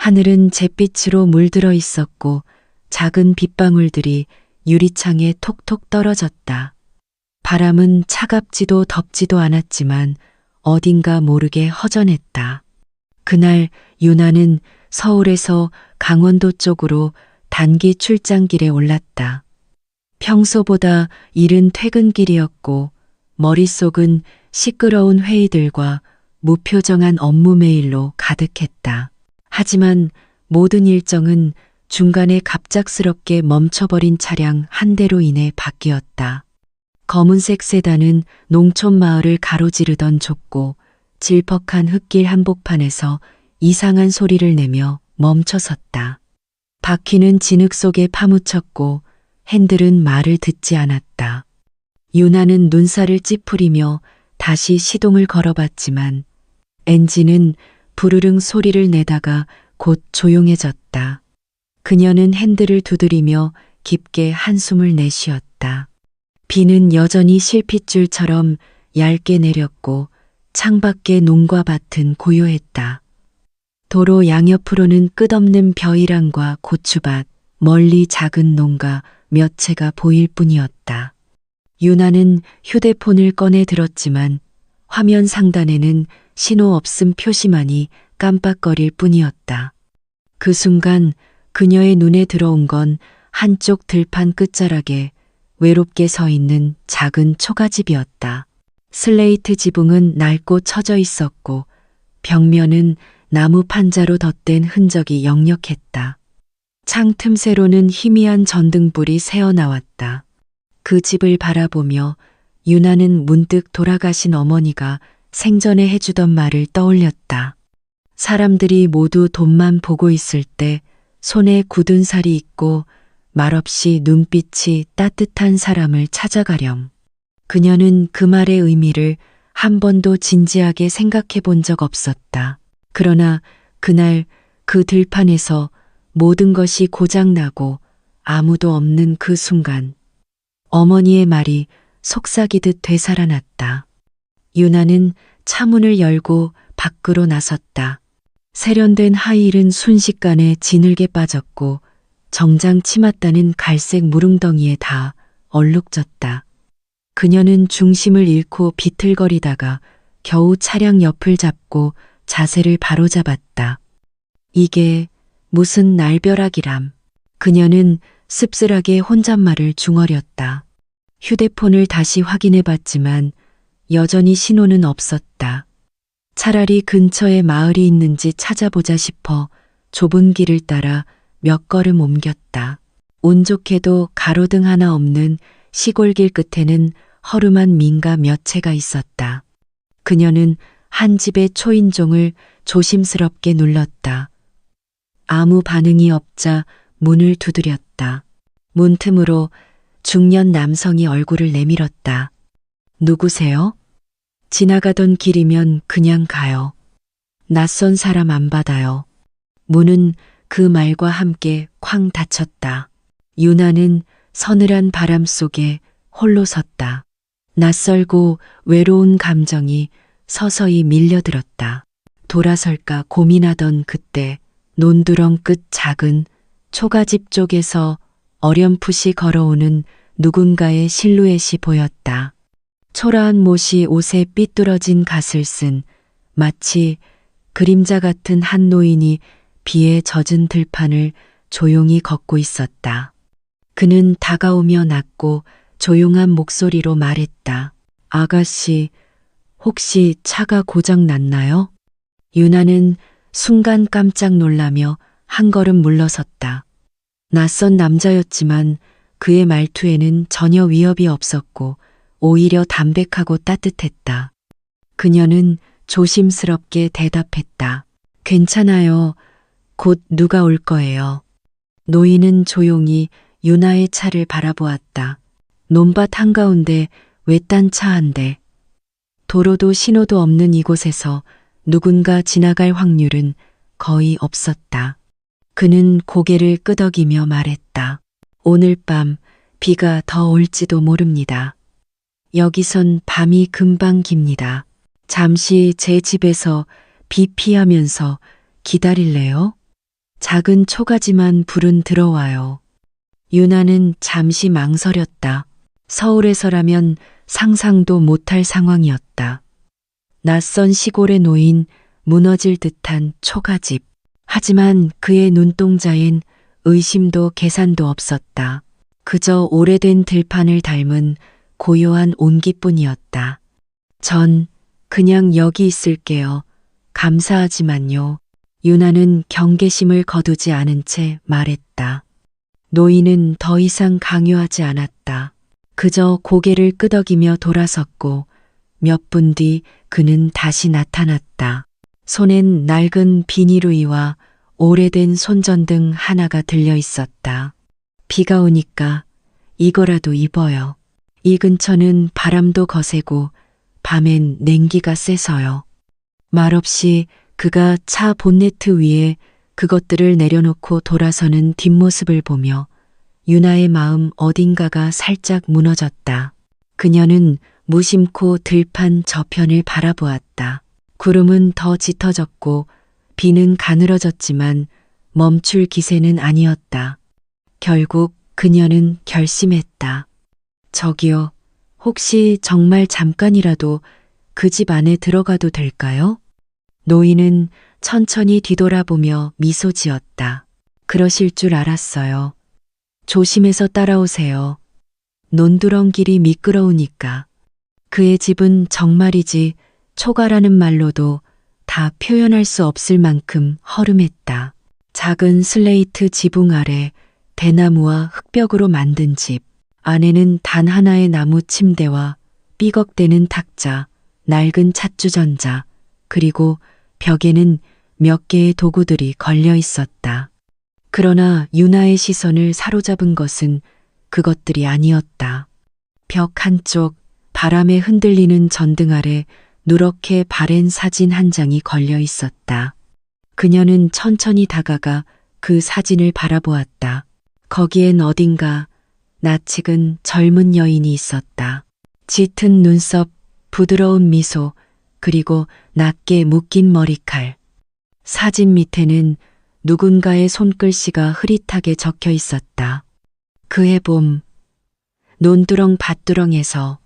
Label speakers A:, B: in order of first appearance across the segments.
A: 하늘은 잿빛으로 물들어 있었고 작은 빗방울들이 유리창에 톡톡 떨어졌다. 바람은 차갑지도 덥지도 않았지만 어딘가 모르게 허전했다. 그날 유나는 서울에서 강원도 쪽으로 단기 출장길에 올랐다. 평소보다 이른 퇴근길이었고 머릿속은 시끄러운 회의들과 무표정한 업무 메일로 가득했다. 하지만 모든 일정은 중간에 갑작스럽게 멈춰버린 차량 한 대로 인해 바뀌었다. 검은색 세단은 농촌 마을을 가로지르던 좁고 질퍽한 흙길 한복판에서 이상한 소리를 내며 멈춰섰다. 바퀴는 진흙 속에 파묻혔고 핸들은 말을 듣지 않았다. 유나는 눈살을 찌푸리며 다시 시동을 걸어봤지만 엔진은 부르릉 소리를 내다가 곧 조용해졌다. 그녀는 핸들을 두드리며 깊게 한숨을 내쉬었다. 비는 여전히 실핏줄처럼 얇게 내렸고 창밖의 농과 밭은 고요했다. 도로 양옆으로는 끝없는 벼이랑과 고추밭, 멀리 작은 농가 몇 채가 보일 뿐이었다. 유나는 휴대폰을 꺼내 들었지만 화면 상단에는 신호 없음 표시만이 깜빡거릴 뿐이었다. 그 순간 그녀의 눈에 들어온 건 한쪽 들판 끝자락에 외롭게 서 있는 작은 초가집이었다. 슬레이트 지붕은 낡고 처져 있었고 벽면은 나무 판자로 덧댄 흔적이 역력했다. 창 틈새로는 희미한 전등불이 새어나왔다. 그 집을 바라보며 유나는 문득 돌아가신 어머니가 생전에 해주던 말을 떠올렸다. 사람들이 모두 돈만 보고 있을 때 손에 굳은 살이 있고 말없이 눈빛이 따뜻한 사람을 찾아가렴. 그녀는 그 말의 의미를 한 번도 진지하게 생각해 본 적 없었다. 그러나 그날 그 들판에서 모든 것이 고장나고 아무도 없는 그 순간 어머니의 말이 속삭이듯 되살아났다. 유나는 차문을 열고 밖으로 나섰다. 세련된 하이힐은 순식간에 진흙에 빠졌고 정장 치맛다는 갈색 무릉덩이에 다 얼룩졌다. 그녀는 중심을 잃고 비틀거리다가 겨우 차량 옆을 잡고 자세를 바로잡았다. 이게 무슨 날벼락이람. 그녀는 씁쓸하게 혼잣말을 중얼였다. 휴대폰을 다시 확인해 봤지만 여전히 신호는 없었다. 차라리 근처에 마을이 있는지 찾아보자 싶어 좁은 길을 따라 몇 걸음 옮겼다. 운 좋게도 가로등 하나 없는 시골길 끝에는 허름한 민가 몇 채가 있었다. 그녀는 한 집의 초인종을 조심스럽게 눌렀다. 아무 반응이 없자 문을 두드렸다. 문틈으로 중년 남성이 얼굴을 내밀었다. 누구세요? 지나가던 길이면 그냥 가요. 낯선 사람 안 받아요. 문은 그 말과 함께 쾅 닫혔다. 유나는 서늘한 바람 속에 홀로 섰다. 낯설고 외로운 감정이 서서히 밀려들었다. 돌아설까 고민하던 그때 논두렁 끝 작은 초가집 쪽에서 어렴풋이 걸어오는 누군가의 실루엣이 보였다. 초라한 못이 옷에 삐뚤어진 갓을 쓴 마치 그림자 같은 한 노인이 비에 젖은 들판을 조용히 걷고 있었다. 그는 다가오며 낮고 조용한 목소리로 말했다. 아가씨, 혹시 차가 고장 났나요? 유나는 순간 깜짝 놀라며 한 걸음 물러섰다. 낯선 남자였지만 그의 말투에는 전혀 위협이 없었고 오히려 담백하고 따뜻했다. 그녀는 조심스럽게 대답했다. 괜찮아요. 곧 누가 올 거예요. 노인은 조용히 유나의 차를 바라보았다. 논밭 한가운데 외딴 차 한 대. 도로도 신호도 없는 이곳에서 누군가 지나갈 확률은 거의 없었다. 그는 고개를 끄덕이며 말했다. 오늘 밤 비가 더 올지도 모릅니다. 여기선 밤이 금방 깁니다. 잠시 제 집에서 비 피하면서 기다릴래요? 작은 초가지만 불은 들어와요. 유나는 잠시 망설였다. 서울에서라면 상상도 못할 상황이었다. 낯선 시골에 놓인 무너질 듯한 초가집. 하지만 그의 눈동자엔 의심도 계산도 없었다. 그저 오래된 들판을 닮은 고요한 온기뿐이었다. 전 그냥 여기 있을게요. 감사하지만요. 유나는 경계심을 거두지 않은 채 말했다. 노인은 더 이상 강요하지 않았다. 그저 고개를 끄덕이며 돌아섰고 몇 분 뒤 그는 다시 나타났다. 손엔 낡은 비닐우이와 오래된 손전등 하나가 들려 있었다. 비가 오니까 이거라도 입어요. 이 근처는 바람도 거세고 밤엔 냉기가 세서요. 말없이 그가 차 본네트 위에 그것들을 내려놓고 돌아서는 뒷모습을 보며 유나의 마음 어딘가가 살짝 무너졌다. 그녀는 무심코 들판 저편을 바라보았다. 구름은 더 짙어졌고 비는 가늘어졌지만 멈출 기세는 아니었다. 결국 그녀는 결심했다. 저기요, 혹시 정말 잠깐이라도 그 집 안에 들어가도 될까요? 노인은 천천히 뒤돌아보며 미소 지었다. 그러실 줄 알았어요. 조심해서 따라오세요. 논두렁길이 미끄러우니까. 그의 집은 정말이지 초가라는 말로도 다 표현할 수 없을 만큼 허름했다. 작은 슬레이트 지붕 아래 대나무와 흙벽으로 만든 집. 안에는 단 하나의 나무 침대와 삐걱대는 탁자, 낡은 찻주전자, 그리고 벽에는 몇 개의 도구들이 걸려 있었다. 그러나 유나의 시선을 사로잡은 것은 그것들이 아니었다. 벽 한쪽 바람에 흔들리는 전등 아래 누렇게 바랜 사진 한 장이 걸려 있었다. 그녀는 천천히 다가가 그 사진을 바라보았다. 거기엔 어딘가 낯익은 젊은 여인이 있었다. 짙은 눈썹, 부드러운 미소, 그리고 낮게 묶인 머리칼. 사진 밑에는 누군가의 손글씨가 흐릿하게 적혀 있었다. 그해 봄, 논두렁 밭두렁에서.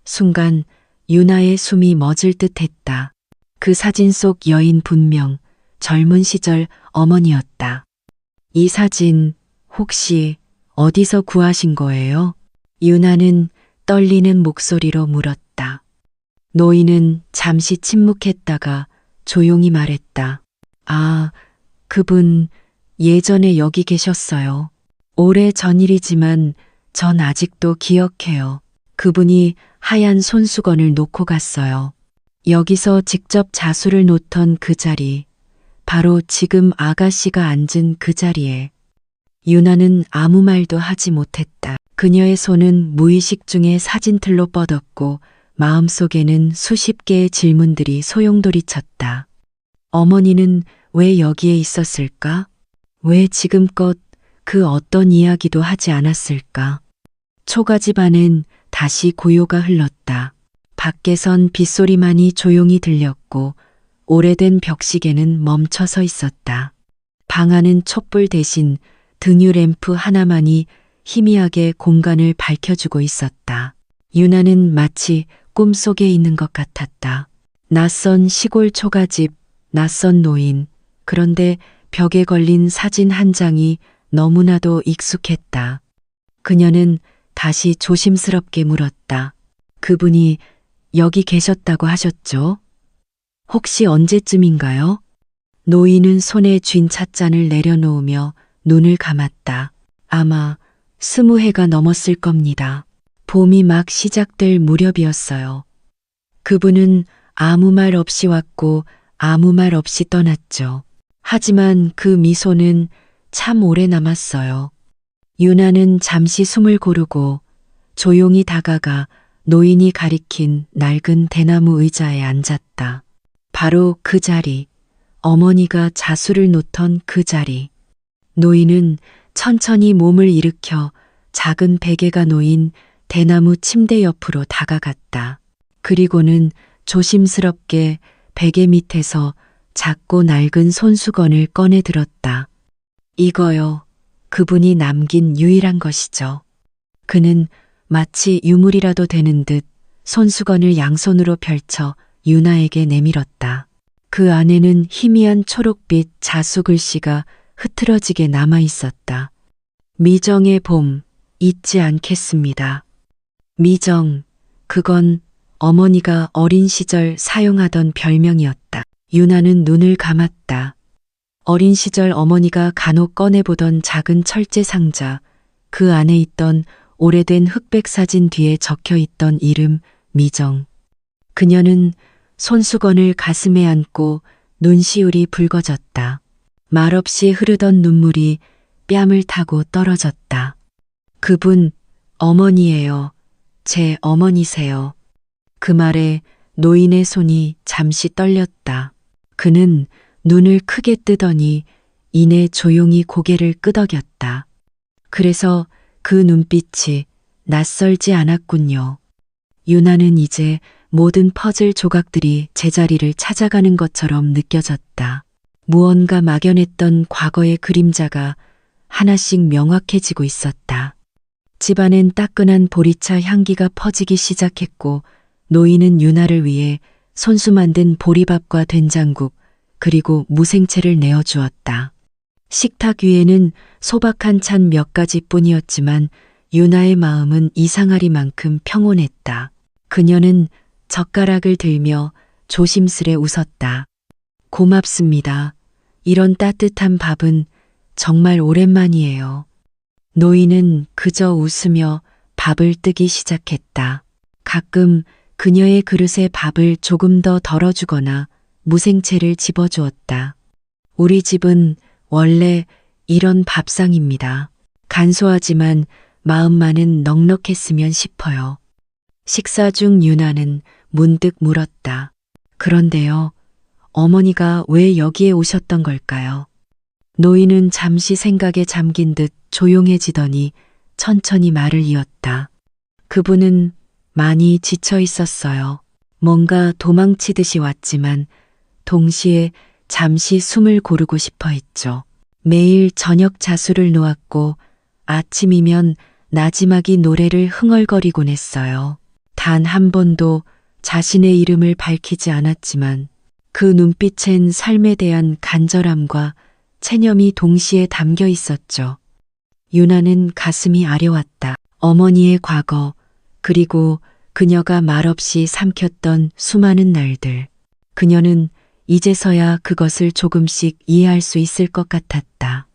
A: 순간 유나의 숨이 멎을 듯 했다. 그 사진 속 여인 분명 젊은 시절 어머니였다. 이 사진 혹시 어디서 구하신 거예요? 유나는 떨리는 목소리로 물었다. 노인은 잠시 침묵했다가 조용히 말했다. 아, 그분 예전에 여기 계셨어요. 오래 전 일이지만 전 아직도 기억해요. 그분이 하얀 손수건을 놓고 갔어요. 여기서 직접 자수를 놓던 그 자리, 바로 지금 아가씨가 앉은 그 자리에. 유나는 아무 말도 하지 못했다. 그녀의 손은 무의식 중에 사진틀로 뻗었고 마음속에는 수십 개의 질문들이 소용돌이쳤다. 어머니는 왜 여기에 있었을까? 왜 지금껏 그 어떤 이야기도 하지 않았을까? 초가집 안엔 다시 고요가 흘렀다. 밖에선 빗소리만이 조용히 들렸고 오래된 벽시계는 멈춰서 있었다. 방 안은 촛불 대신 등유 램프 하나만이 희미하게 공간을 밝혀주고 있었다. 유나는 마치 꿈속에 있는 것 같았다. 낯선 시골 초가집, 낯선 노인, 그런데 벽에 걸린 사진 한 장이 너무나도 익숙했다. 그녀는 다시 조심스럽게 물었다. 그분이 여기 계셨다고 하셨죠? 혹시 언제쯤인가요? 노인은 손에 쥔 찻잔을 내려놓으며 눈을 감았다. 아마 20해가 넘었을 겁니다. 봄이 막 시작될 무렵이었어요. 그분은 아무 말 없이 왔고 아무 말 없이 떠났죠. 하지만 그 미소는 참 오래 남았어요. 유나는 잠시 숨을 고르고 조용히 다가가 노인이 가리킨 낡은 대나무 의자에 앉았다. 바로 그 자리, 어머니가 자수를 놓던 그 자리. 노인은 천천히 몸을 일으켜 작은 베개가 놓인 대나무 침대 옆으로 다가갔다. 그리고는 조심스럽게 베개 밑에서 작고 낡은 손수건을 꺼내 들었다. 이거요. 그분이 남긴 유일한 것이죠. 그는 마치 유물이라도 되는 듯 손수건을 양손으로 펼쳐 유나에게 내밀었다. 그 안에는 희미한 초록빛 자수 글씨가 흐트러지게 남아 있었다. 미정의 봄, 잊지 않겠습니다. 미정, 그건 어머니가 어린 시절 사용하던 별명이었다. 유나는 눈을 감았다. 어린 시절 어머니가 간혹 꺼내보던 작은 철제 상자, 그 안에 있던 오래된 흑백 사진 뒤에 적혀 있던 이름 미정. 그녀는 손수건을 가슴에 안고 눈시울이 붉어졌다. 말없이 흐르던 눈물이 뺨을 타고 떨어졌다. 그분 어머니예요. 제 어머니세요. 그 말에 노인의 손이 잠시 떨렸다. 그는 눈을 크게 뜨더니 이내 조용히 고개를 끄덕였다. 그래서 그 눈빛이 낯설지 않았군요. 유나는 이제 모든 퍼즐 조각들이 제자리를 찾아가는 것처럼 느껴졌다. 무언가 막연했던 과거의 그림자가 하나씩 명확해지고 있었다. 집안엔 따끈한 보리차 향기가 퍼지기 시작했고 노인은 유나를 위해 손수 만든 보리밥과 된장국 그리고 무생채를 내어주었다. 식탁 위에는 소박한 찬 몇 가지뿐이었지만 유나의 마음은 이상하리만큼 평온했다. 그녀는 젓가락을 들며 조심스레 웃었다. 고맙습니다. 이런 따뜻한 밥은 정말 오랜만이에요. 노인은 그저 웃으며 밥을 뜨기 시작했다. 가끔 그녀의 그릇에 밥을 조금 더 덜어주거나 무생채를 집어주었다. 우리 집은 원래 이런 밥상입니다. 간소하지만 마음만은 넉넉했으면 싶어요. 식사 중 유나는 문득 물었다. 그런데요, 어머니가 왜 여기에 오셨던 걸까요? 노인은 잠시 생각에 잠긴 듯 조용해지더니 천천히 말을 이었다. 그분은 많이 지쳐 있었어요. 뭔가 도망치듯이 왔지만 동시에 잠시 숨을 고르고 싶어 했죠. 매일 저녁 자수를 놓았고 아침이면 나지막이 노래를 흥얼거리곤 했어요. 단 한 번도 자신의 이름을 밝히지 않았지만 그 눈빛엔 삶에 대한 간절함과 체념이 동시에 담겨 있었죠. 유나는 가슴이 아려왔다. 어머니의 과거, 그리고 그녀가 말없이 삼켰던 수많은 날들. 그녀는 이제서야 그것을 조금씩 이해할 수 있을 것 같았다.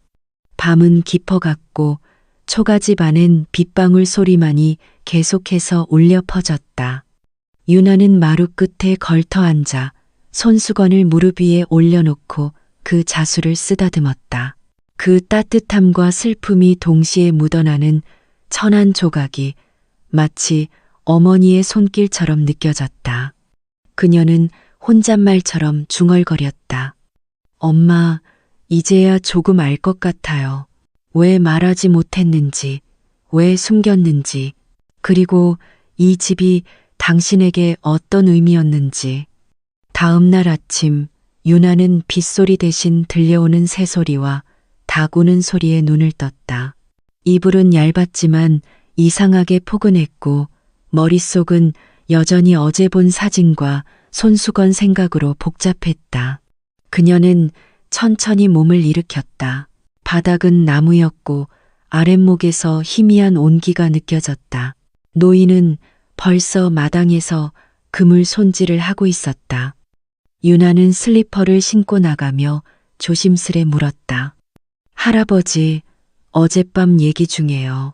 A: 밤은 깊어갔고 초가집 안엔 빗방울 소리만이 계속해서 울려 퍼졌다. 유나는 마루 끝에 걸터 앉아 손수건을 무릎 위에 올려놓고 그 자수를 쓰다듬었다. 그 따뜻함과 슬픔이 동시에 묻어나는 천한 조각이 마치 어머니의 손길처럼 느껴졌다. 그녀는 혼잣말처럼 중얼거렸다. 엄마, 이제야 조금 알 것 같아요. 왜 말하지 못했는지, 왜 숨겼는지, 그리고 이 집이 당신에게 어떤 의미였는지. 다음 날 아침, 유나는 빗소리 대신 들려오는 새소리와 닭 우는 소리에 눈을 떴다. 이불은 얇았지만 이상하게 포근했고 머릿속은 여전히 어제 본 사진과 손수건 생각으로 복잡했다. 그녀는 천천히 몸을 일으켰다. 바닥은 나무였고 아랫목에서 희미한 온기가 느껴졌다. 노인은 벌써 마당에서 그물 손질을 하고 있었다. 유나는 슬리퍼를 신고 나가며 조심스레 물었다. 할아버지, 어젯밤 얘기 중에요.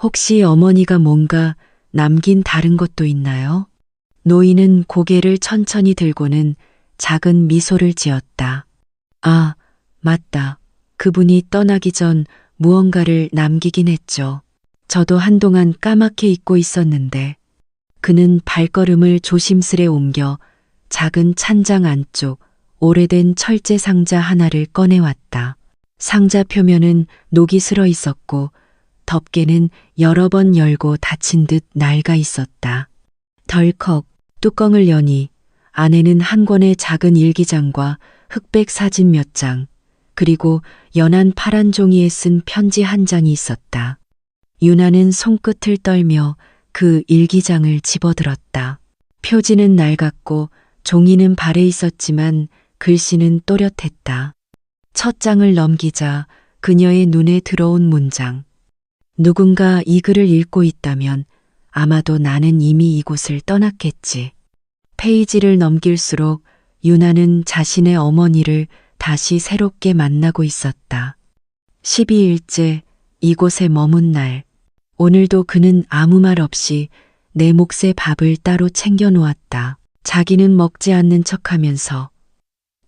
A: 혹시 어머니가 뭔가 남긴 다른 것도 있나요? 노인은 고개를 천천히 들고는 작은 미소를 지었다. 아, 맞다. 그분이 떠나기 전 무언가를 남기긴 했죠. 저도 한동안 까맣게 잊고 있었는데. 그는 발걸음을 조심스레 옮겨 작은 찬장 안쪽 오래된 철제 상자 하나를 꺼내왔다. 상자 표면은 녹이 슬어 있었고 덮개는 여러 번 열고 닫힌 듯 낡아 있었다. 덜컥 뚜껑을 여니 안에는 한 권의 작은 일기장과 흑백 사진 몇 장, 그리고 연한 파란 종이에 쓴 편지 한 장이 있었다. 유나는 손끝을 떨며 그 일기장을 집어들었다. 표지는 낡았고 종이는 발에 있었지만 글씨는 또렷했다. 첫 장을 넘기자 그녀의 눈에 들어온 문장. 누군가 이 글을 읽고 있다면 아마도 나는 이미 이곳을 떠났겠지. 페이지를 넘길수록 유나는 자신의 어머니를 다시 새롭게 만나고 있었다. 12일째 이곳에 머문 날. 오늘도 그는 아무 말 없이 내 몫의 밥을 따로 챙겨 놓았다. 자기는 먹지 않는 척하면서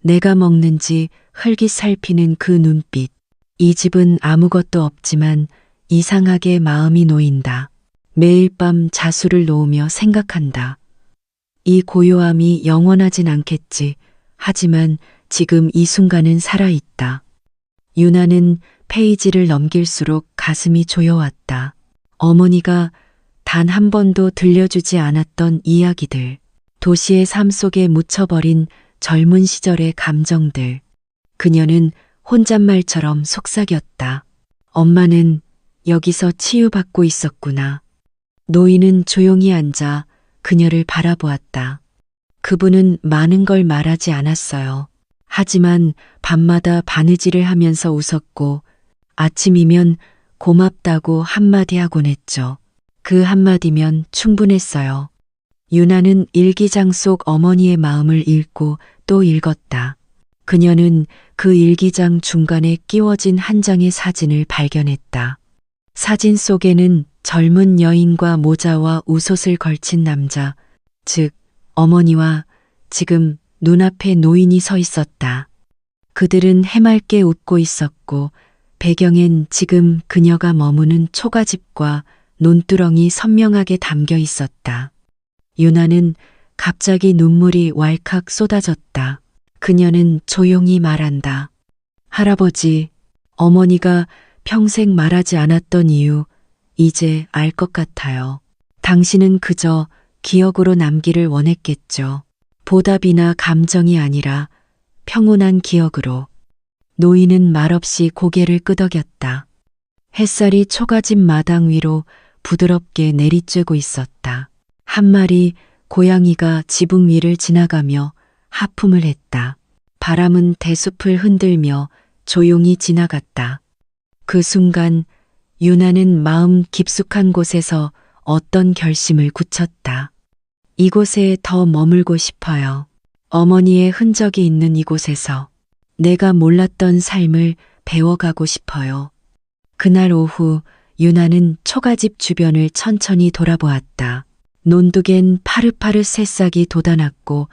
A: 내가 먹는지 흘깃살피는 그 눈빛. 이 집은 아무것도 없지만 이상하게 마음이 놓인다. 매일 밤 자수를 놓으며 생각한다. 이 고요함이 영원하진 않겠지. 하지만 지금 이 순간은 살아있다. 유나는 페이지를 넘길수록 가슴이 조여왔다. 어머니가 단 한 번도 들려주지 않았던 이야기들. 도시의 삶 속에 묻혀버린 젊은 시절의 감정들. 그녀는 혼잣말처럼 속삭였다. 엄마는 여기서 치유받고 있었구나. 노인은 조용히 앉아 그녀를 바라보았다. 그분은 많은 걸 말하지 않았어요. 하지만 밤마다 바느질을 하면서 웃었고 아침이면 고맙다고 한마디 하곤 했죠. 그 한마디면 충분했어요. 유나는 일기장 속 어머니의 마음을 읽고 또 읽었다. 그녀는 그 일기장 중간에 끼워진 한 장의 사진을 발견했다. 사진 속에는 젊은 여인과 모자와 웃옷을 걸친 남자, 즉 어머니와 지금 눈앞에 노인이 서 있었다. 그들은 해맑게 웃고 있었고 배경엔 지금 그녀가 머무는 초가집과 논두렁이 선명하게 담겨 있었다. 유나는 갑자기 눈물이 왈칵 쏟아졌다. 그녀는 조용히 말한다. 할아버지, 어머니가 평생 말하지 않았던 이유 이제 알 것 같아요. 당신은 그저 기억으로 남기를 원했겠죠. 보답이나 감정이 아니라 평온한 기억으로. 노인은 말없이 고개를 끄덕였다. 햇살이 초가집 마당 위로 부드럽게 내리쬐고 있었다. 한 마리 고양이가 지붕 위를 지나가며 하품을 했다. 바람은 대숲을 흔들며 조용히 지나갔다. 그 순간 유나는 마음 깊숙한 곳에서 어떤 결심을 굳혔다. 이곳에 더 머물고 싶어요. 어머니의 흔적이 있는 이곳에서 내가 몰랐던 삶을 배워가고 싶어요. 그날 오후 유나는 초가집 주변을 천천히 돌아보았다. 논둑엔 파릇파릇 새싹이 돋아났고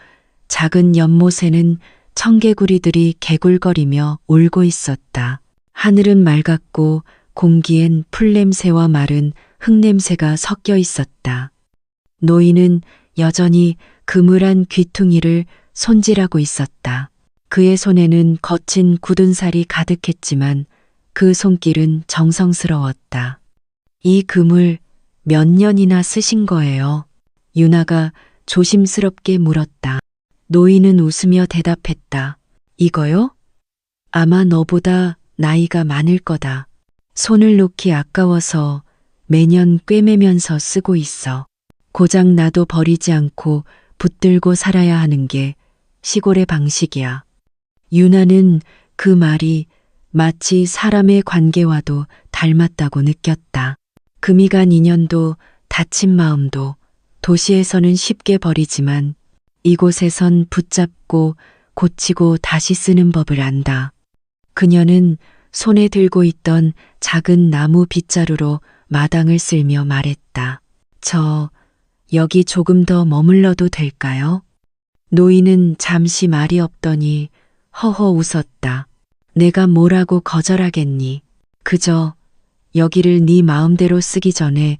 A: 작은 연못에는 청개구리들이 개굴거리며 울고 있었다. 하늘은 맑았고 공기엔 풀냄새와 마른 흙냄새가 섞여 있었다. 노인은 여전히 그물한 귀퉁이를 손질하고 있었다. 그의 손에는 거친 굳은 살이 가득했지만 그 손길은 정성스러웠다. 이 그물 몇 년이나 쓰신 거예요? 유나가 조심스럽게 물었다. 노인은 웃으며 대답했다. 이거요? 아마 너보다 나이가 많을 거다. 손을 놓기 아까워서 매년 꿰매면서 쓰고 있어. 고장 나도 버리지 않고 붙들고 살아야 하는 게 시골의 방식이야. 유나는 그 말이 마치 사람의 관계와도 닮았다고 느꼈다. 금이 간 인연도 다친 마음도 도시에서는 쉽게 버리지만 이곳에선 붙잡고 고치고 다시 쓰는 법을 안다. 그녀는 손에 들고 있던 작은 나무 빗자루로 마당을 쓸며 말했다. 저 여기 조금 더 머물러도 될까요? 노인은 잠시 말이 없더니 허허 웃었다. 내가 뭐라고 거절하겠니? 그저 여기를 네 마음대로 쓰기 전에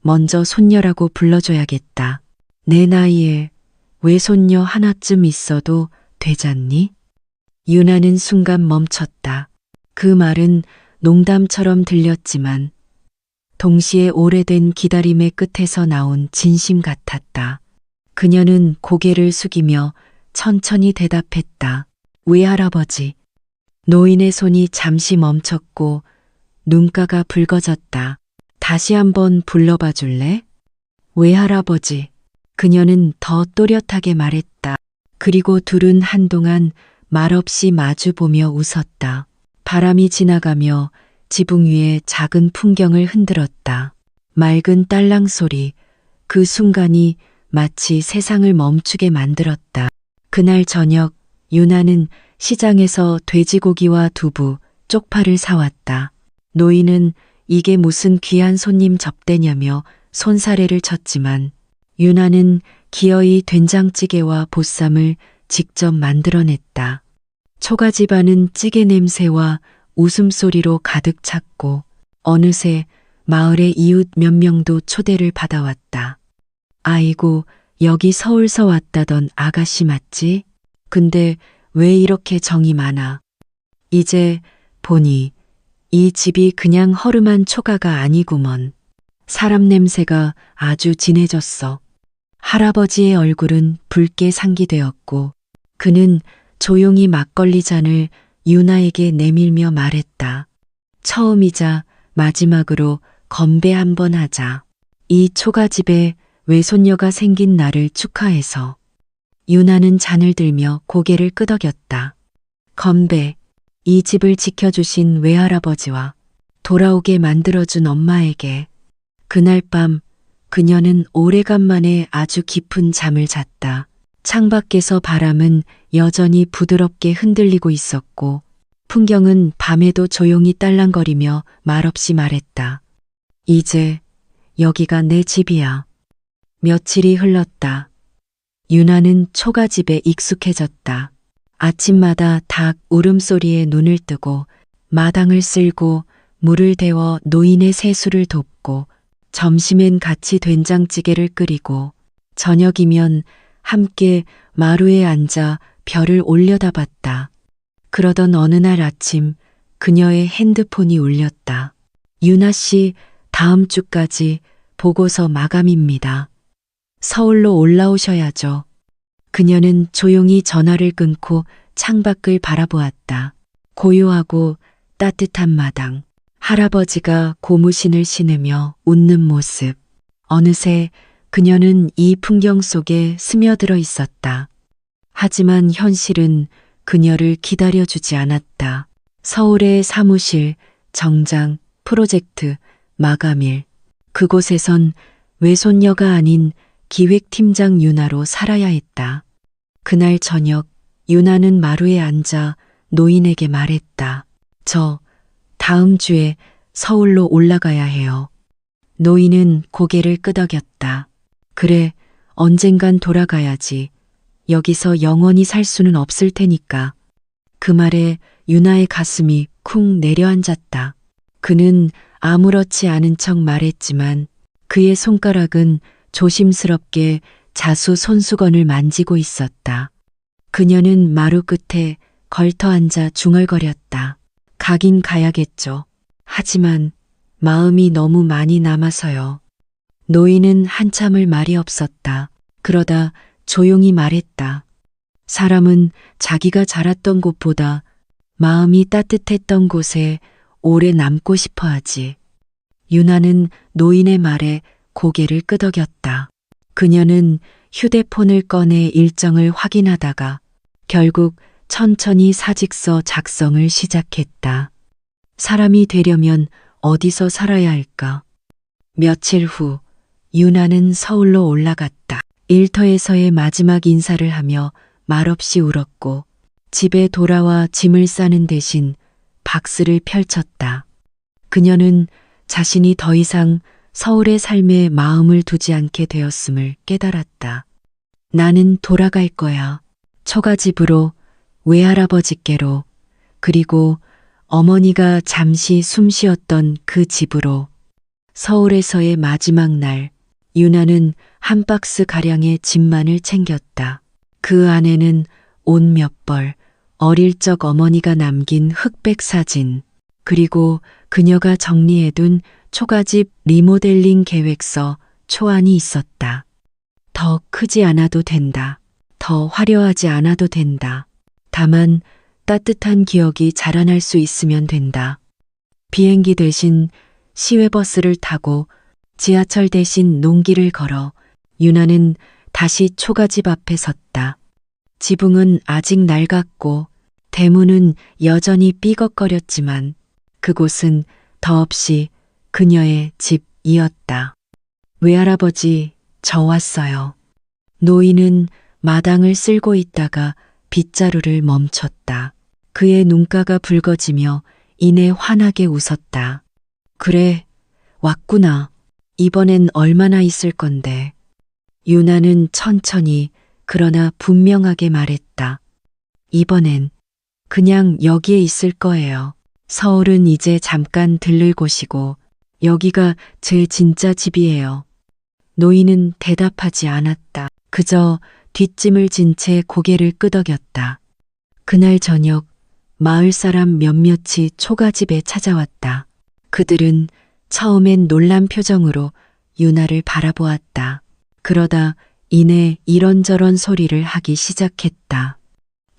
A: 먼저 손녀라고 불러줘야겠다. 내 나이에 외손녀 하나쯤 있어도 되잖니? 유나는 순간 멈췄다. 그 말은 농담처럼 들렸지만 동시에 오래된 기다림의 끝에서 나온 진심 같았다. 그녀는 고개를 숙이며 천천히 대답했다. 외할아버지, 노인의 손이 잠시 멈췄고 눈가가 붉어졌다. 다시 한번 불러봐 줄래? 외할아버지. 그녀는 더 또렷하게 말했다. 그리고 둘은 한동안 말없이 마주보며 웃었다. 바람이 지나가며 지붕 위에 작은 풍경을 흔들었다. 맑은 딸랑 소리, 그 순간이 마치 세상을 멈추게 만들었다. 그날 저녁 유나는 시장에서 돼지고기와 두부, 쪽파를 사왔다. 노인은 이게 무슨 귀한 손님 접대냐며 손사래를 쳤지만 유나는 기어이 된장찌개와 보쌈을 직접 만들어냈다. 초가 집안은 찌개 냄새와 웃음소리로 가득 찼고 어느새 마을의 이웃 몇 명도 초대를 받아왔다. 아이고, 여기 서울서 왔다던 아가씨 맞지? 근데 왜 이렇게 정이 많아? 이제 보니 이 집이 그냥 허름한 초가가 아니구먼. 사람 냄새가 아주 진해졌어. 할아버지의 얼굴은 붉게 상기되었고 그는 조용히 막걸리 잔을 유나에게 내밀며 말했다. 처음이자 마지막으로 건배 한번 하자. 이 초가집에 외손녀가 생긴 날을 축하해서. 유나는 잔을 들며 고개를 끄덕였다. 건배. 이 집을 지켜주신 외할아버지와 돌아오게 만들어준 엄마에게. 그날 밤 그녀는 오래간만에 아주 깊은 잠을 잤다. 창밖에서 바람은 여전히 부드럽게 흔들리고 있었고 풍경은 밤에도 조용히 딸랑거리며 말없이 말했다. 이제 여기가 내 집이야. 며칠이 흘렀다. 유나는 초가집에 익숙해졌다. 아침마다 닭 울음소리에 눈을 뜨고 마당을 쓸고 물을 데워 노인의 세수를 돕고 점심엔 같이 된장찌개를 끓이고 저녁이면 함께 마루에 앉아 별을 올려다봤다. 그러던 어느 날 아침 그녀의 핸드폰이 울렸다. 유나 씨, 다음 주까지 보고서 마감입니다. 서울로 올라오셔야죠. 그녀는 조용히 전화를 끊고 창밖을 바라보았다. 고요하고 따뜻한 마당, 할아버지가 고무신을 신으며 웃는 모습. 어느새 그녀는 이 풍경 속에 스며들어 있었다. 하지만 현실은 그녀를 기다려주지 않았다. 서울의 사무실, 정장, 프로젝트, 마감일. 그곳에선 외손녀가 아닌 기획팀장 유나로 살아야 했다. 그날 저녁 유나는 마루에 앉아 노인에게 말했다. 저 다음 주에 서울로 올라가야 해요. 노인은 고개를 끄덕였다. 그래, 언젠간 돌아가야지. 여기서 영원히 살 수는 없을 테니까. 그 말에 유나의 가슴이 쿵 내려앉았다. 그는 아무렇지 않은 척 말했지만 그의 손가락은 조심스럽게 자수 손수건을 만지고 있었다. 그녀는 마루 끝에 걸터 앉아 중얼거렸다. 가긴 가야겠죠. 하지만 마음이 너무 많이 남아서요. 노인은 한참을 말이 없었다. 그러다 조용히 말했다. 사람은 자기가 자랐던 곳보다 마음이 따뜻했던 곳에 오래 남고 싶어 하지. 유나는 노인의 말에 고개를 끄덕였다. 그녀는 휴대폰을 꺼내 일정을 확인하다가 결국 천천히 사직서 작성을 시작했다. 사람이 되려면 어디서 살아야 할까? 며칠 후 유나는 서울로 올라갔다. 일터에서의 마지막 인사를 하며 말없이 울었고 집에 돌아와 짐을 싸는 대신 박스를 펼쳤다. 그녀는 자신이 더 이상 서울의 삶에 마음을 두지 않게 되었음을 깨달았다. 나는 돌아갈 거야. 처가집으로, 외할아버지께로, 그리고 어머니가 잠시 숨 쉬었던 그 집으로. 서울에서의 마지막 날, 유나는 한 박스 가량의 짐만을 챙겼다. 그 안에는 옷 몇 벌, 어릴 적 어머니가 남긴 흑백 사진, 그리고 그녀가 정리해둔 초가집 리모델링 계획서 초안이 있었다. 더 크지 않아도 된다. 더 화려하지 않아도 된다. 다만 따뜻한 기억이 자라날 수 있으면 된다. 비행기 대신 시외버스를 타고 지하철 대신 농길을 걸어 유나는 다시 초가집 앞에 섰다. 지붕은 아직 낡았고 대문은 여전히 삐걱거렸지만 그곳은 더없이 그녀의 집이었다. 외할아버지, 저 왔어요. 노인은 마당을 쓸고 있다가 빗자루를 멈췄다. 그의 눈가가 붉어지며 이내 환하게 웃었다. 그래, 왔구나. 이번엔 얼마나 있을 건데. 유나는 천천히 그러나 분명하게 말했다. 이번엔 그냥 여기에 있을 거예요. 서울은 이제 잠깐 들를 곳이고 여기가 제 진짜 집이에요. 노인은 대답하지 않았다. 그저 뒷짐을 진 채 고개를 끄덕였다. 그날 저녁 마을 사람 몇몇이 초가집에 찾아왔다. 그들은 처음엔 놀란 표정으로 유나를 바라보았다. 그러다 이내 이런저런 소리를 하기 시작했다.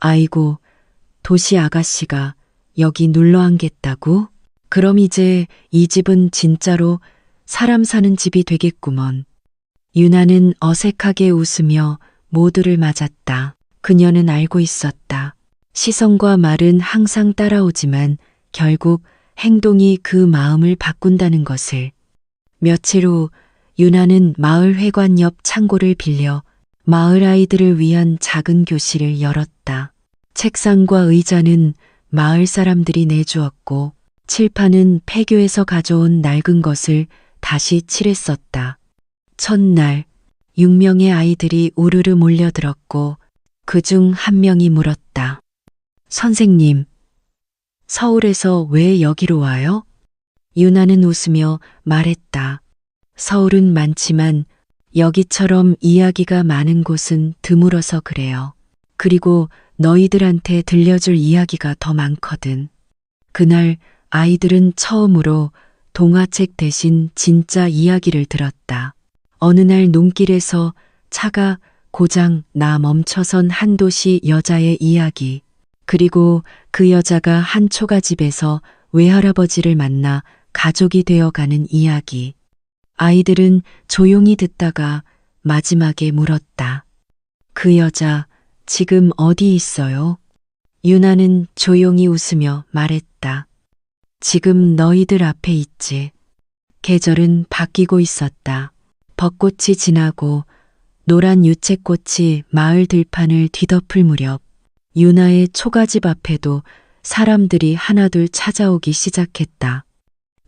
A: 아이고, 도시 아가씨가 여기 눌러 앉겠다고? 그럼 이제 이 집은 진짜로 사람 사는 집이 되겠구먼. 유나는 어색하게 웃으며 모두를 맞았다. 그녀는 알고 있었다. 시선과 말은 항상 따라오지만 결국 행동이 그 마음을 바꾼다는 것을. 며칠 후 유나는 마을 회관 옆 창고를 빌려 마을 아이들을 위한 작은 교실을 열었다. 책상과 의자는 마을 사람들이 내주었고 칠판은 폐교에서 가져온 낡은 것을 다시 칠했었다. 첫날 6명의 아이들이 우르르 몰려들었고 그중 한 명이 물었다. 선생님, 서울에서 왜 여기로 와요? 유나는 웃으며 말했다. 서울은 많지만 여기처럼 이야기가 많은 곳은 드물어서 그래요. 그리고 너희들한테 들려줄 이야기가 더 많거든. 그날 아이들은 처음으로 동화책 대신 진짜 이야기를 들었다. 어느 날 논길에서 차가 고장 나 멈춰선 한 도시 여자의 이야기. 그리고 그 여자가 한 초가집에서 외할아버지를 만나 가족이 되어가는 이야기. 아이들은 조용히 듣다가 마지막에 물었다. 그 여자 지금 어디 있어요? 유나는 조용히 웃으며 말했다. 지금 너희들 앞에 있지. 계절은 바뀌고 있었다. 벚꽃이 지나고 노란 유채꽃이 마을 들판을 뒤덮을 무렵 유나의 초가집 앞에도 사람들이 하나둘 찾아오기 시작했다.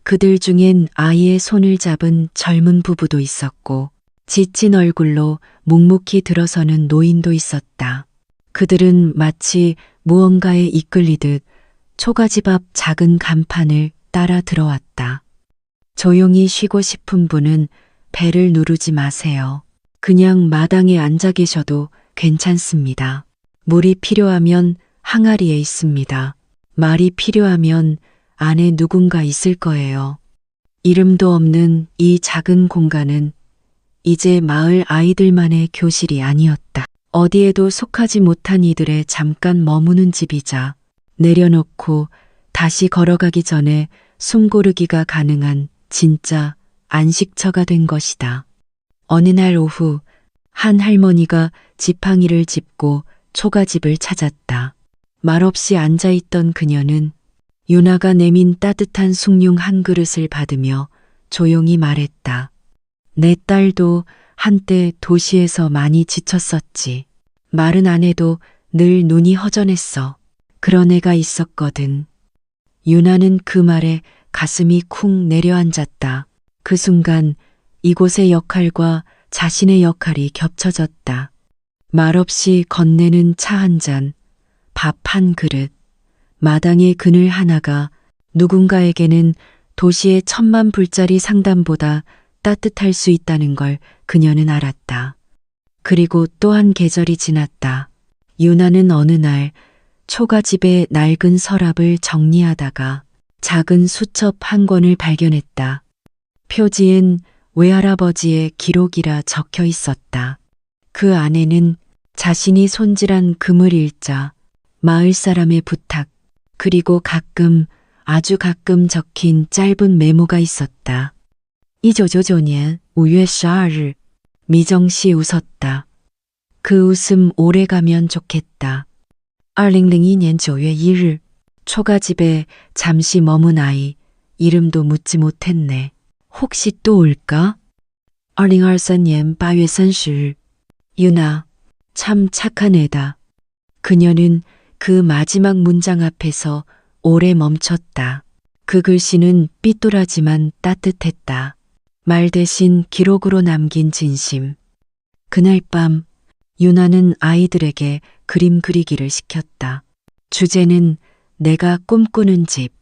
A: 그들 중엔 아이의 손을 잡은 젊은 부부도 있었고 지친 얼굴로 묵묵히 들어서는 노인도 있었다. 그들은 마치 무언가에 이끌리듯 초가집 앞 작은 간판을 따라 들어왔다. 조용히 쉬고 싶은 분은 배를 누르지 마세요. 그냥 마당에 앉아 계셔도 괜찮습니다. 물이 필요하면 항아리에 있습니다. 말이 필요하면 안에 누군가 있을 거예요. 이름도 없는 이 작은 공간은 이제 마을 아이들만의 교실이 아니었다. 어디에도 속하지 못한 이들의 잠깐 머무는 집이자 내려놓고 다시 걸어가기 전에 숨 고르기가 가능한 진짜 안식처가 된 것이다. 어느 날 오후 한 할머니가 지팡이를 짚고 초가집을 찾았다. 말없이 앉아있던 그녀는 유나가 내민 따뜻한 숭늉 한 그릇을 받으며 조용히 말했다. 내 딸도 한때 도시에서 많이 지쳤었지. 말은 안 해도 늘 눈이 허전했어. 그런 애가 있었거든. 유나는 그 말에 가슴이 쿵 내려앉았다. 그 순간 이곳의 역할과 자신의 역할이 겹쳐졌다. 말없이 건네는 차 한 잔, 밥 한 그릇, 마당의 그늘 하나가 누군가에게는 도시의 10,000불짜리 상담보다 따뜻할 수 있다는 걸 그녀는 알았다. 그리고 또 한 계절이 지났다. 유나는 어느 날 초가집의 낡은 서랍을 정리하다가 작은 수첩 한 권을 발견했다. 표지엔 외할아버지의 기록이라 적혀 있었다. 그 안에는 자신이 손질한 그물 일자, 마을 사람의 부탁, 그리고 가끔, 아주 가끔 적힌 짧은 메모가 있었다. 1999년 5월 12일. 미정 씨 웃었다. 그 웃음 오래 가면 좋겠다. 2002년 9월 1일. 초가집에 잠시 머문 아이, 이름도 묻지 못했네. 혹시 또 올까? 2023년 8월 30일. 유나, 참 착한 애다. 그녀는 그 마지막 문장 앞에서 오래 멈췄다. 그 글씨는 삐뚤하지만 따뜻했다. 말 대신 기록으로 남긴 진심. 그날 밤, 유나는 아이들에게 그림 그리기를 시켰다. 주제는 내가 꿈꾸는 집.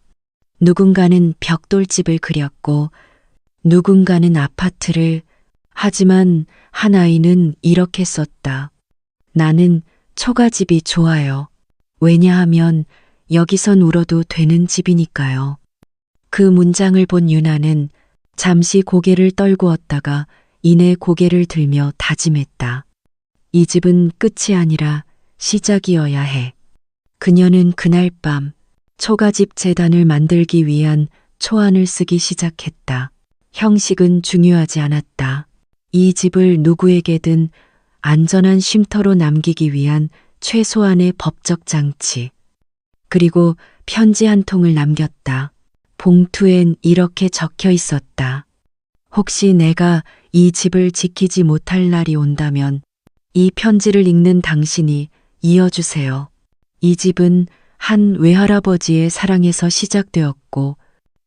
A: 누군가는 벽돌집을 그렸고, 누군가는 아파트를, 하지만 한 아이는 이렇게 썼다. 나는 초가집이 좋아요. 왜냐하면 여기선 울어도 되는 집이니까요. 그 문장을 본 유나는 잠시 고개를 떨구었다가 이내 고개를 들며 다짐했다. 이 집은 끝이 아니라 시작이어야 해. 그녀는 그날 밤 초가집 재단을 만들기 위한 초안을 쓰기 시작했다. 형식은 중요하지 않았다. 이 집을 누구에게든 안전한 쉼터로 남기기 위한 최소한의 법적 장치. 그리고 편지 한 통을 남겼다. 봉투엔 이렇게 적혀 있었다. 혹시 내가 이 집을 지키지 못할 날이 온다면 이 편지를 읽는 당신이 이어주세요. 이 집은 한 외할아버지의 사랑에서 시작되었고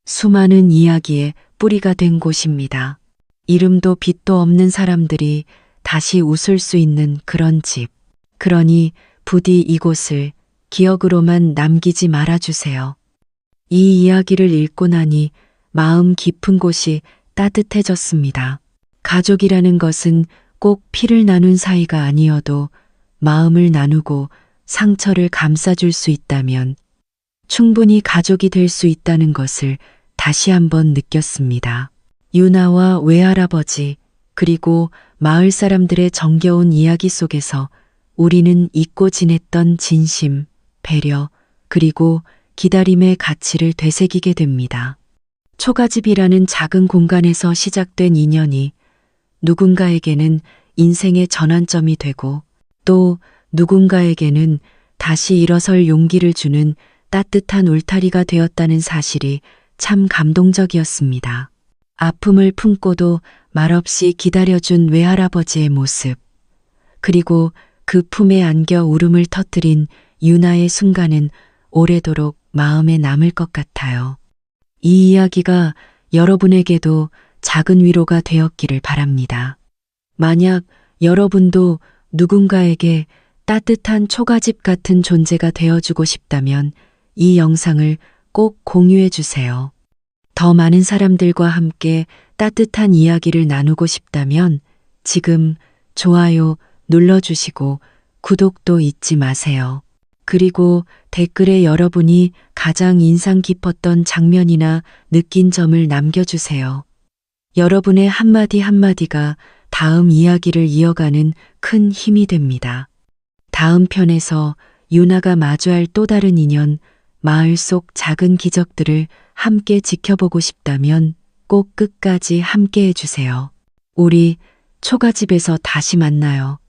A: 수많은 이야기의 뿌리가 된 곳입니다. 이름도 빛도 없는 사람들이 다시 웃을 수 있는 그런 집. 그러니 부디 이곳을 기억으로만 남기지 말아주세요. 이 이야기를 읽고 나니 마음 깊은 곳이 따뜻해졌습니다. 가족이라는 것은 꼭 피를 나눈 사이가 아니어도 마음을 나누고 상처를 감싸줄 수 있다면 충분히 가족이 될 수 있다는 것을 다시 한번 느꼈습니다. 유나와 외할아버지 그리고 마을 사람들의 정겨운 이야기 속에서 우리는 잊고 지냈던 진심, 배려, 그리고 기다림의 가치를 되새기게 됩니다. 초가집이라는 작은 공간에서 시작된 인연이 누군가에게는 인생의 전환점이 되고 또 누군가에게는 다시 일어설 용기를 주는 따뜻한 울타리가 되었다는 사실이 참 감동적이었습니다. 아픔을 품고도 말없이 기다려준 외할아버지의 모습, 그리고 그 품에 안겨 울음을 터뜨린 유나의 순간은 오래도록 마음에 남을 것 같아요. 이 이야기가 여러분에게도 작은 위로가 되었기를 바랍니다. 만약 여러분도 누군가에게 따뜻한 초가집 같은 존재가 되어주고 싶다면 이 영상을 꼭 공유해 주세요. 더 많은 사람들과 함께 따뜻한 이야기를 나누고 싶다면 지금 좋아요 눌러주시고 구독도 잊지 마세요. 그리고 댓글에 여러분이 가장 인상 깊었던 장면이나 느낀 점을 남겨주세요. 여러분의 한마디 한마디가 다음 이야기를 이어가는 큰 힘이 됩니다. 다음 편에서 유나가 마주할 또 다른 인연, 마을 속 작은 기적들을 함께 지켜보고 싶다면 꼭 끝까지 함께 해주세요. 우리 초가집에서 다시 만나요.